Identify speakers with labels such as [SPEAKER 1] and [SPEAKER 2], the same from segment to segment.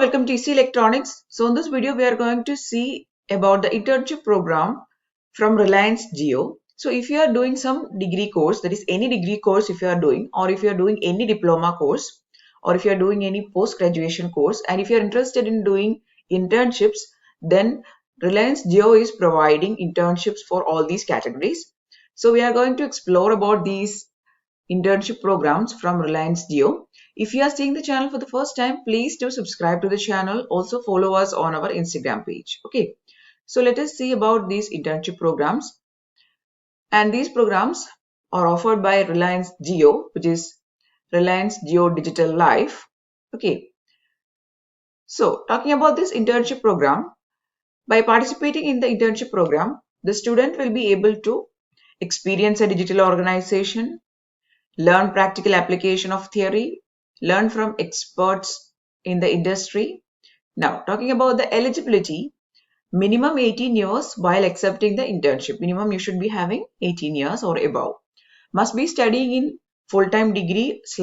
[SPEAKER 1] welcome to EC Electronics. So in this video, we are going to see about the internship program from Reliance Jio. So if you are doing some degree course, that is any degree course if you are doing, or if you are doing any diploma course, or if you are doing any post-graduation course, and if you are interested in doing internships, then Reliance Jio is providing internships for all these categories. So we are going to explore about these internship programs from Reliance Jio. If you are seeing the channel for the first time, please do subscribe to the channel. Also follow us on our Instagram page. Okay. So let us see about these internship programs. And these programs are offered by Reliance Jio, which is Reliance Jio Digital Life. Okay. So talking about this internship program, by participating in the internship program, the student will be able to experience a digital organization, learn practical application of theory, learn from experts in the industry. Now, talking about the eligibility, minimum 18 years while accepting the internship. Minimum you should be having 18 years or above. Must be studying in full-time degree /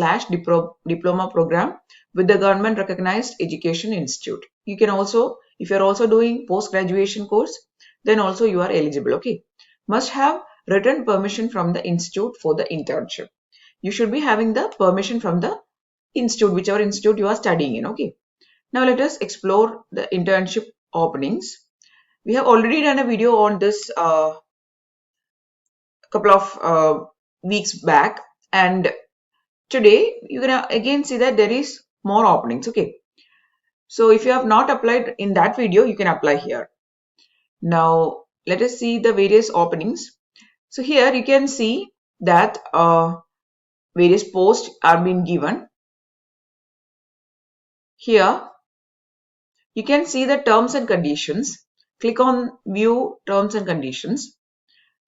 [SPEAKER 1] diploma program with the government recognized education institute. You can also, if you're also doing post-graduation course, then also you are eligible. Okay. Must have written permission from the institute for the internship. You should be having the permission from the institute, whichever institute you are studying in. Okay. Now let us explore the internship openings. We have already done a video on this couple of weeks back, and today you can again see that there is more openings. Okay. So if you have not applied in that video, you can apply here. Now let us see the various openings. So here you can see that various posts are being given. Here you can see the terms and conditions. Click on view terms and conditions.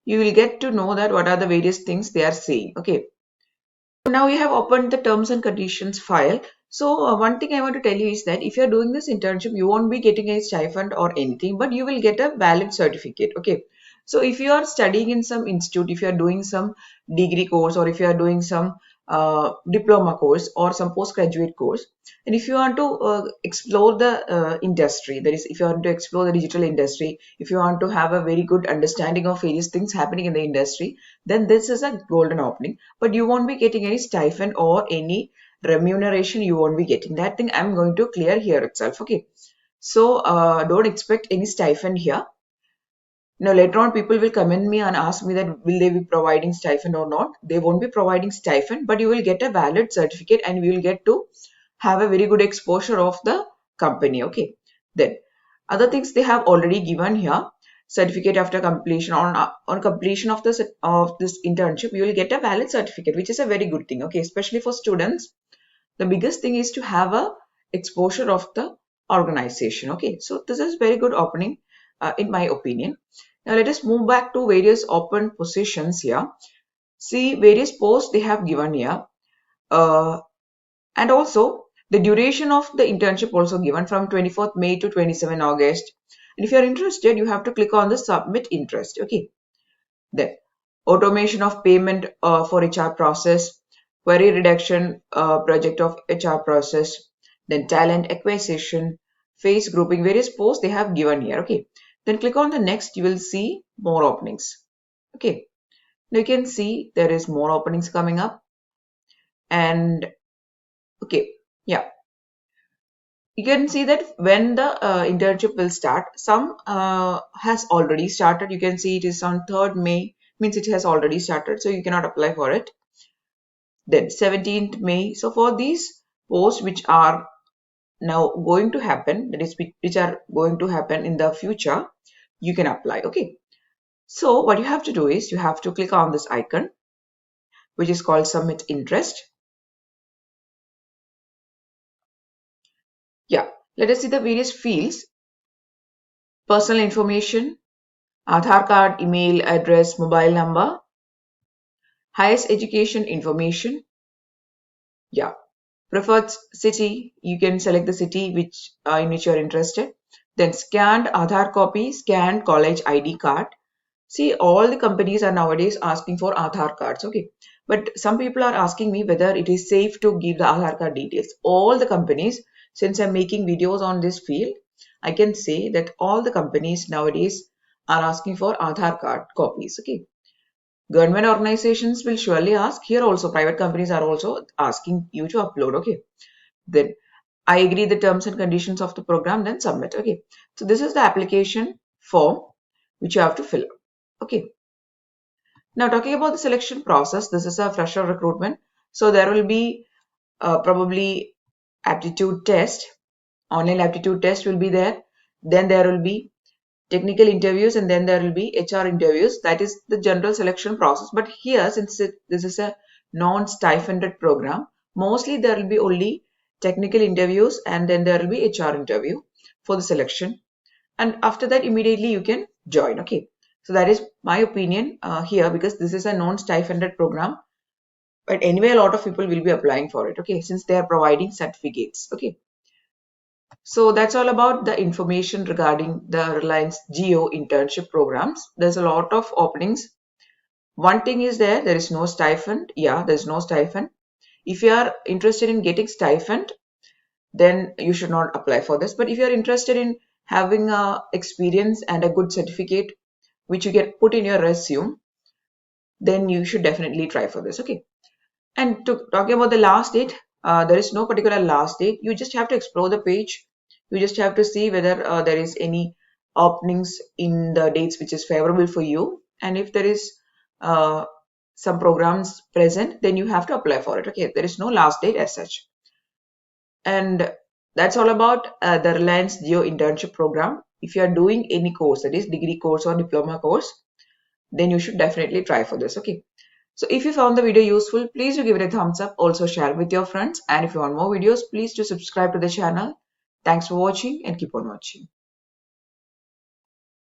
[SPEAKER 1] You will get to know that what are the various things they are saying. Okay. Now we have opened the terms and conditions file. So one thing I want to tell you is that if you are doing this internship, you won't be getting any stipend or anything, but you will get a valid certificate. Okay. So if you are studying in some institute, if you are doing some degree course, or if you are doing some diploma course or some postgraduate course, and if you want to explore the industry, that is, if you want to explore the digital industry, if you want to have a very good understanding of various things happening in the industry, then this is a golden opening. But you won't be getting any stipend or any remuneration. You won't be getting that thing. I'm going to clear here itself. Okay. So don't expect any stipend here. Now later on people will comment me and ask me that will they be providing stipend or not. They won't be providing stipend, but you will get a valid certificate and you will get to have a very good exposure of the company. Okay. Then other things they have already given here. Certificate after completion, on completion of this internship, you will get a valid certificate, which is a very good thing. Okay. Especially for students, the biggest thing is to have a exposure of the organization. Okay. So this is very good opening in my opinion. Now let us move back to various open positions here. See various posts they have given here. And also the duration of the internship also given from 24th May to 27 August. And if you are interested, you have to click on the submit interest. Okay. Then automation of payment for HR process, query reduction project of HR process, then talent acquisition, phase grouping, various posts they have given here. Okay. Then click on the next, you will see more openings. Okay. Now you can see there is more openings coming up. And okay, yeah. You can see that when the internship will start, some has already started. You can see it is on 3rd May, means it has already started, so you cannot apply for it. Then 17th May. So for these posts which are now going to happen, that is which are going to happen in the future, you can apply. Okay. So what you have to do is you have to click on this icon, which is called submit interest. Yeah, let us see the various fields. Personal information, Aadhaar card, email address, mobile number, highest education information. Yeah, preferred city, you can select the city which in which you are interested. Then scanned Aadhaar copy, scanned college ID card. See, all the companies are nowadays asking for Aadhaar cards. Okay, but some people are asking me whether it is safe to give the Aadhaar card details. All the companies, since I'm making videos on this field, I can say that all the companies nowadays are asking for Aadhaar card copies. Okay. Government organizations will surely ask. Here also, private companies are also asking you to upload. Okay. Then I agree the terms and conditions of the program, then submit. Okay. So this is the application form which you have to fill up. Okay. Now talking about the selection process, this is a fresher recruitment. So there will be probably aptitude test, online aptitude test will be there. Then there will be technical interviews, and then there will be HR interviews. That is the general selection process. But here, since this is a non-stipended program, mostly there will be only technical interviews, and then there will be HR interview for the selection. And after that, immediately you can join. Okay. So that is my opinion here, because this is a non-stipended program. But anyway, a lot of people will be applying for it. Okay. Since they are providing certificates. Okay. So that's all about the information regarding the Reliance Jio internship programs. There's a lot of openings. One thing is there is no stipend. Yeah, there's no stipend. If you are interested in getting stipend, then you should not apply for this. But if you're interested in having a experience and a good certificate, which you get put in your resume, then you should definitely try for this. Okay. And to talking about the last date, there is no particular last date. You just have to explore the page. You just have to see whether there is any openings in the dates which is favorable for you. And if there is uh, some programs present, then you have to apply for it. Okay. There is no last date as such. And that's all about the Reliance Jio internship program. If you are doing any course, that is degree course or diploma course, then you should definitely try for this. Okay. So if you found the video useful, please do give it a thumbs up. Also share with your friends. And if you want more videos, please do subscribe to the channel. Thanks for watching and keep on watching.